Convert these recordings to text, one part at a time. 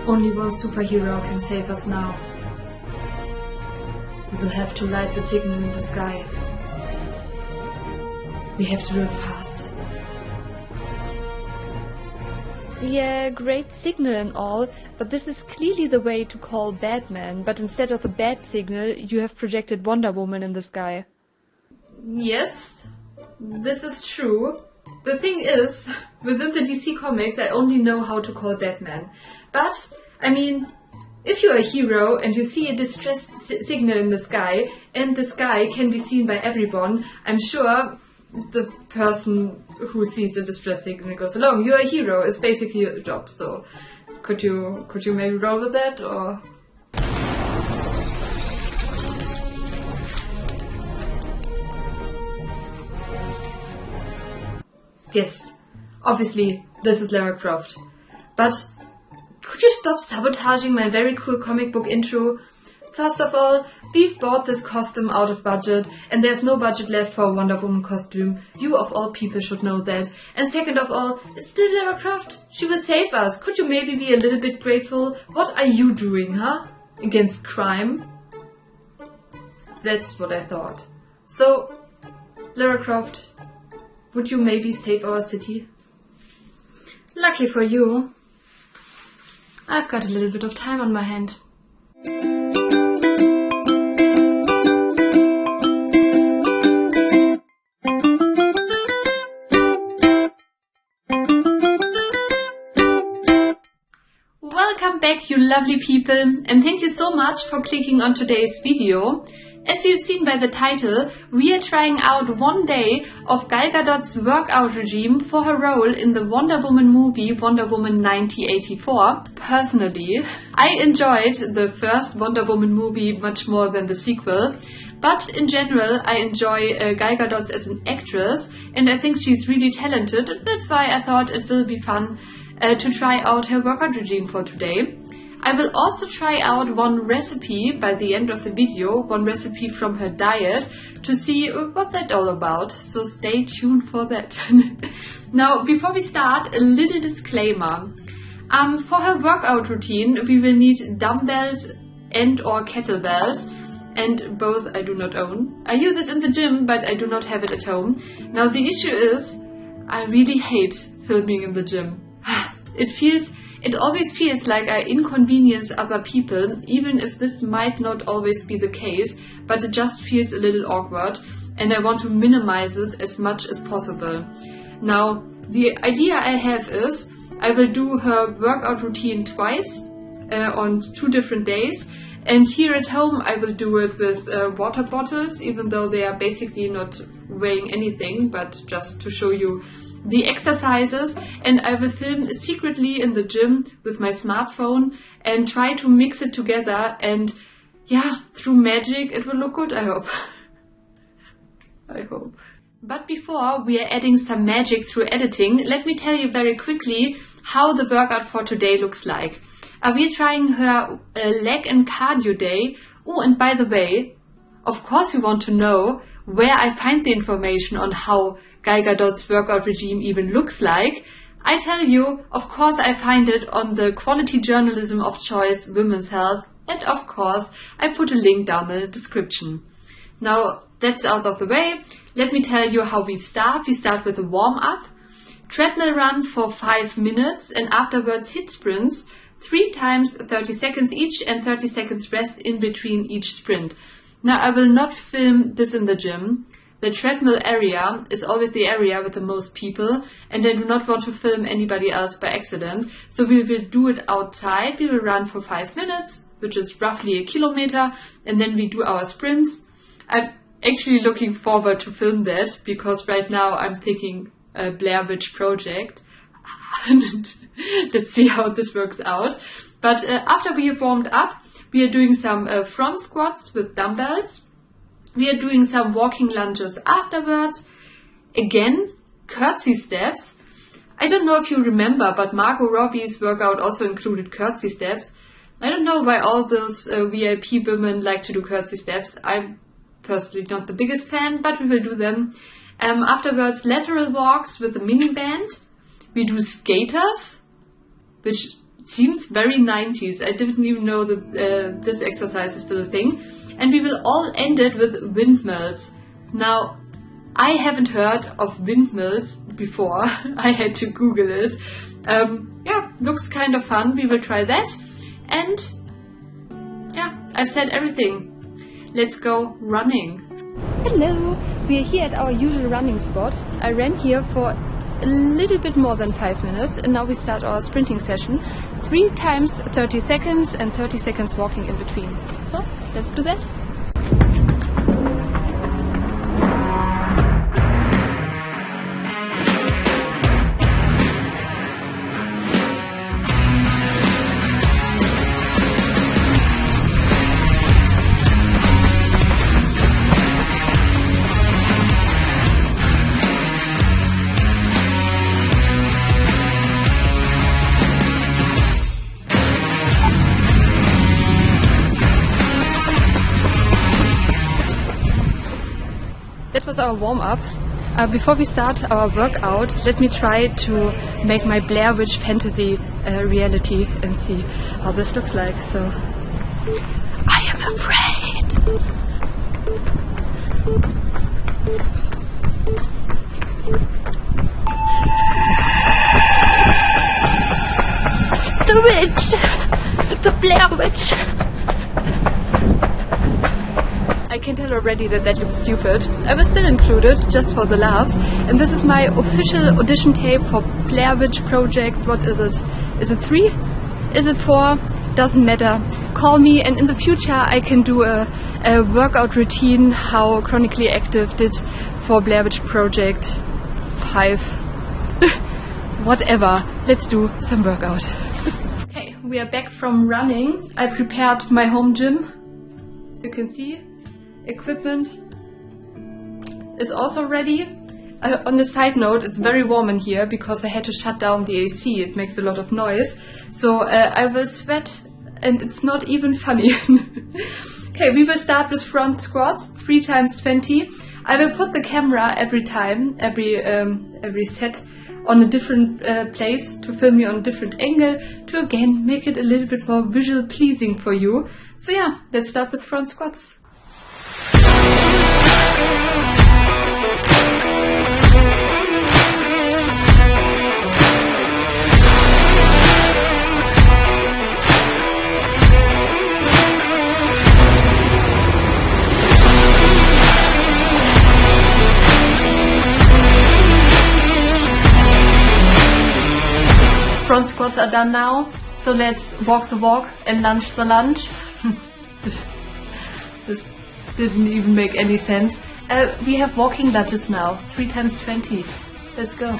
Only one superhero can save us now. We will have to light the signal in the sky. We have to do it fast. Yeah, great signal and all, but this is clearly the way to call Batman, but instead of the bat signal, you have projected Wonder Woman in the sky. Yes, this is true. The thing is, within the DC comics, I only know how to call Batman. But, I mean, if you're a hero and you see a distress signal in the sky, and the sky can be seen by everyone, I'm sure the person who sees the distress signal goes along. You're a hero, it's basically your job, so could you maybe roll with that, or... Yes, obviously, this is Lara Croft. But could you stop sabotaging my very cool comic book intro? First of all, we've bought this costume out of budget, and there's no budget left for a Wonder Woman costume. You of all people should know that. And second of all, it's still Lara Croft. She will save us. Could you maybe be a little bit grateful? What are you doing, huh? Against crime? That's what I thought. So, Lara Croft, would you maybe save our city? Lucky for you, I've got a little bit of time on my hand. Welcome back, you lovely people, and thank you so much for clicking on today's video. As you've seen by the title, we are trying out one day of Gal Gadot's workout regime for her role in the Wonder Woman movie Wonder Woman 1984. Personally, I enjoyed the first Wonder Woman movie much more than the sequel, but in general I enjoy Gal Gadot as an actress, and I think she's really talented, and that's why I thought it will be fun to try out her workout regime for today. I will also try out one recipe by the end of the video, one recipe from her diet, to see what that's all about, so stay tuned for that. Now, before we start, a little disclaimer. For her workout routine, we will need dumbbells and or kettlebells, and both I do not own. I use it in the gym, but I do not have it at home. Now, the issue is, I really hate filming in the gym. It always feels like I inconvenience other people, even if this might not always be the case, but it just feels a little awkward, and I want to minimize it as much as possible. Now, the idea I have is, I will do her workout routine twice, on 2 different days, and here at home I will do it with water bottles, even though they are basically not weighing anything, but just to show you the exercises, and I will film secretly in the gym with my smartphone and try to mix it together, and yeah, through magic it will look good, I hope. I hope. But before we are adding some magic through editing, let me tell you very quickly how the workout for today looks like. We are trying her leg and cardio day. Oh, and by the way, of course you want to know where I find the information on how Gal Gadot's workout regime even looks like. I tell you, of course I find it on the quality journalism of choice, Women's Health, and of course I put a link down in the description. Now that's out of the way, let me tell you how we start. We start with a warm-up, treadmill run for 5 minutes, and afterwards HIIT sprints, 3 times 30 seconds each, and 30 seconds rest in between each sprint. Now I will not film this in the gym. The treadmill area is always the area with the most people, and I do not want to film anybody else by accident. So we will do it outside. We will run for 5 minutes, which is roughly a kilometer, and then we do our sprints. I'm actually looking forward to film that, because right now I'm thinking a Blair Witch Project. Let's see how this works out. But after we have warmed up, we are doing some front squats with dumbbells. We are doing some walking lunges afterwards. Again, curtsy steps. I don't know if you remember, but Margot Robbie's workout also included curtsy steps. I don't know why all those VIP women like to do curtsy steps. I'm personally not the biggest fan, but we will do them. Afterwards, lateral walks with a mini band. We do skaters, which It seems very 90s. I didn't even know that this exercise is still a thing. And we will all end it with windmills. Now, I haven't heard of windmills before. I had to Google it. Yeah, looks kind of fun. We will try that. And yeah, I've said everything. Let's go running. Hello! We are here at our usual running spot. I ran here for a little bit more than 5 minutes and now we start our sprinting session. 3 times 30 seconds and 30 seconds walking in between. So, let's do that. That was our warm-up. Before we start our workout, let me try to make my Blair Witch fantasy reality and see how this looks like. So, I am afraid. The witch! The Blair Witch! I can tell already that looks stupid. I was still included, just for the laughs. And this is my official audition tape for Blair Witch Project. What is it? Is it 3? Is it 4? Doesn't matter. Call me and in the future I can do a workout routine how Chronically Active did for Blair Witch Project 5. Whatever. Let's do some workout. Okay, we are back from running. I prepared my home gym, as you can see. Equipment is also ready. On the side note, it's very warm in here because I had to shut down the AC. It makes a lot of noise. So I will sweat and it's not even funny. Okay, we will start with front squats, 3 times 20. I will put the camera every time, every set on a different place to film you on a different angle to again make it a little bit more visual pleasing for you. So yeah, let's start with front squats. Front squats are done now, so let's walk the walk and lunge the lunge. This didn't even make any sense. We have walking lunges now, 3 times 20. Let's go.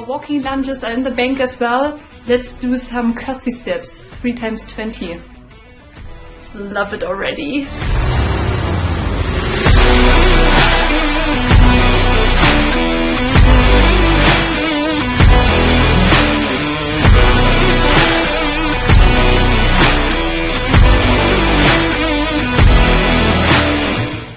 Walking lunges are in the bank as well. Let's do some curtsy steps, 3 times 20. Love it already.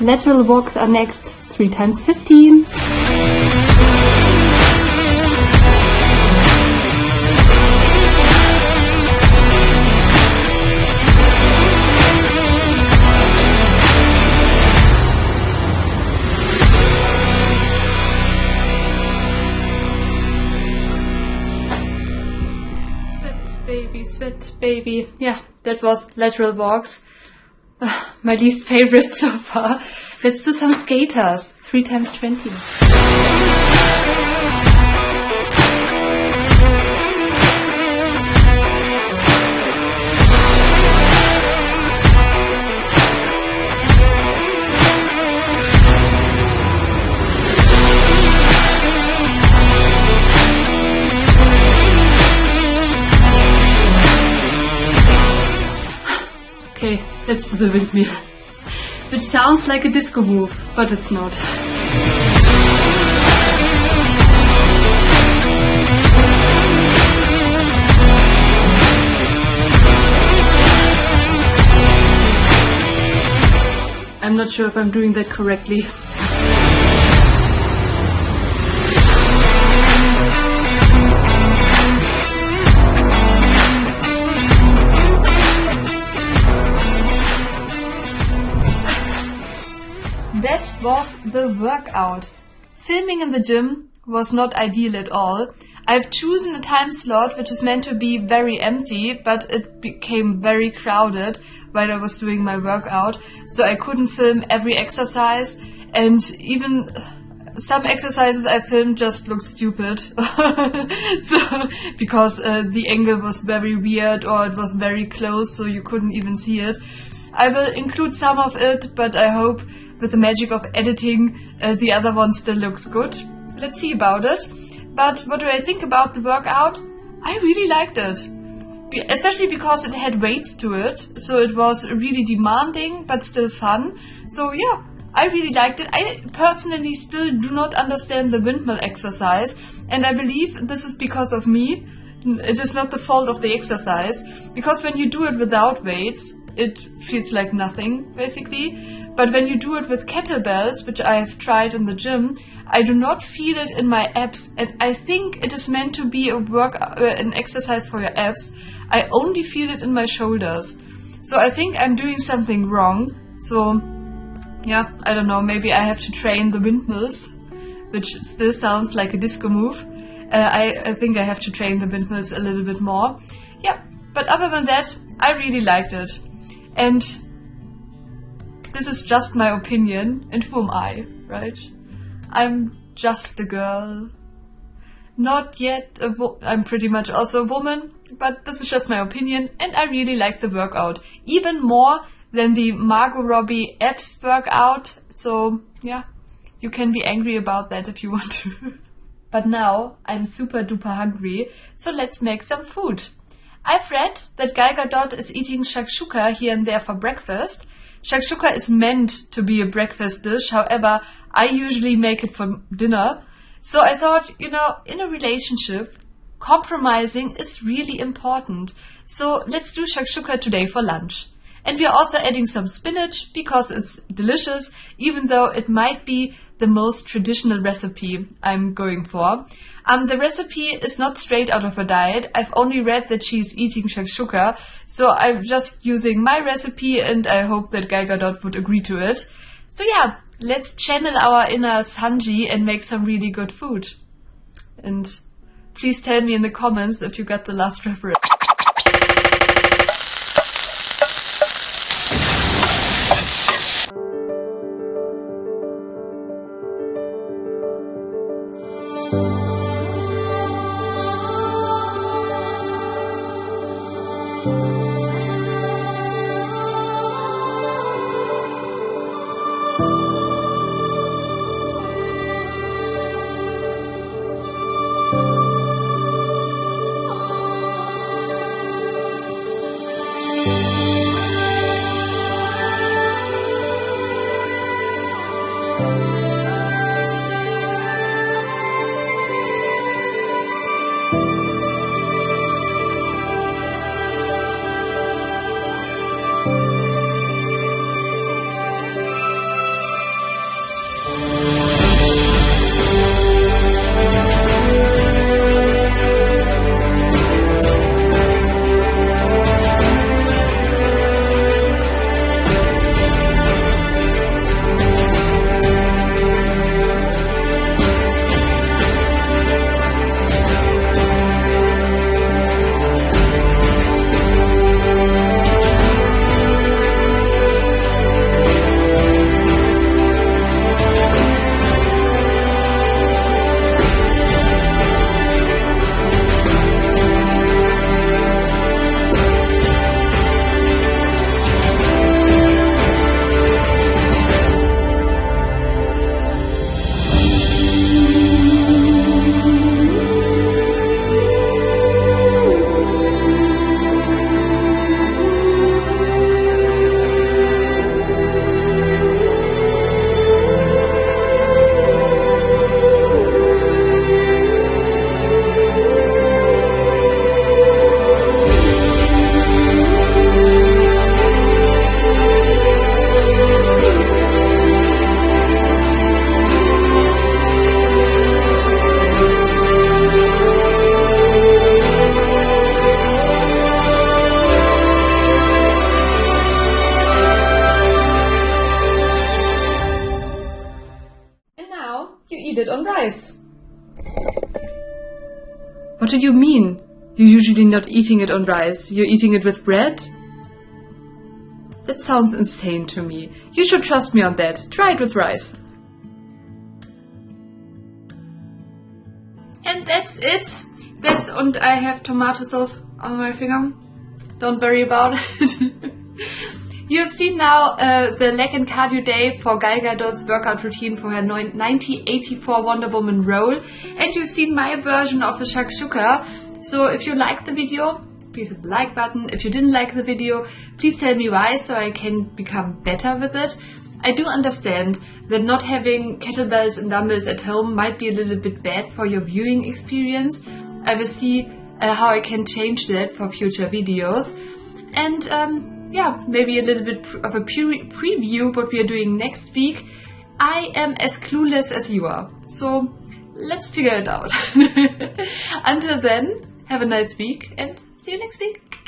Lateral walks are next, 3 times 15. Sweat baby. Yeah, that was lateral walks. My least favorite so far. Let's do some skaters. 3 times 20. let's do the windmill. Which sounds like a disco move, but it's not. I'm not sure if I'm doing that correctly. That was the workout. Filming in the gym was not ideal at all. I've chosen a time slot which is meant to be very empty, but it became very crowded while I was doing my workout, so I couldn't film every exercise, and even some exercises I filmed just looked stupid. So because the angle was very weird or it was very close, so you couldn't even see it. I will include some of it, but I hope with the magic of editing the other one still looks good. Let's see about it. But what do I think about the workout? I really liked it. Especially because it had weights to it, so it was really demanding but still fun. So yeah, I really liked it. I personally still do not understand the windmill exercise, and I believe this is because of me. It is not the fault of the exercise, because when you do it without weights, it feels like nothing, basically. But when you do it with kettlebells, which I have tried in the gym, I do not feel it in my abs, and I think it is meant to be an exercise for your abs. I only feel it in my shoulders. So I think I'm doing something wrong. So yeah, I don't know, maybe I have to train the windmills, which still sounds like a disco move. I think I have to train the windmills a little bit more. Yeah, but other than that, I really liked it. And this is just my opinion, and who am I, right? I'm just a girl. Not yet I'm pretty much also a woman, but this is just my opinion, and I really like the workout. Even more than the Margot Robbie abs workout, so yeah, you can be angry about that if you want to. But now I'm super duper hungry, so let's make some food. I've read that Gal Gadot is eating shakshuka here and there for breakfast. Shakshuka is meant to be a breakfast dish, however, I usually make it for dinner. So I thought, in a relationship, compromising is really important. So let's do shakshuka today for lunch. And we are also adding some spinach because it's delicious, even though it might be the most traditional recipe I'm going for. The recipe is not straight out of a diet. I've only read that she's eating shakshuka, so I'm just using my recipe, and I hope that Gal Gadot would agree to it. So yeah, let's channel our inner Sanji and make some really good food. And please tell me in the comments if you got the last reference. eat it on rice. What do you mean? You're usually not eating it on rice. You're eating it with bread? That sounds insane to me. You should trust me on that. Try it with rice. And that's it. And I have tomato sauce on my finger. Don't worry about it. You have seen now the leg and cardio day for Gal Gadot's workout routine for her 1984 Wonder Woman role. And you've seen my version of a shakshuka. So if you liked the video, please hit the like button. If you didn't like the video, please tell me why so I can become better with it. I do understand that not having kettlebells and dumbbells at home might be a little bit bad for your viewing experience. I will see how I can change that for future videos. And yeah, maybe a little bit of a preview what we are doing next week. I am as clueless as you are, so let's figure it out. Until then, have a nice week and see you next week.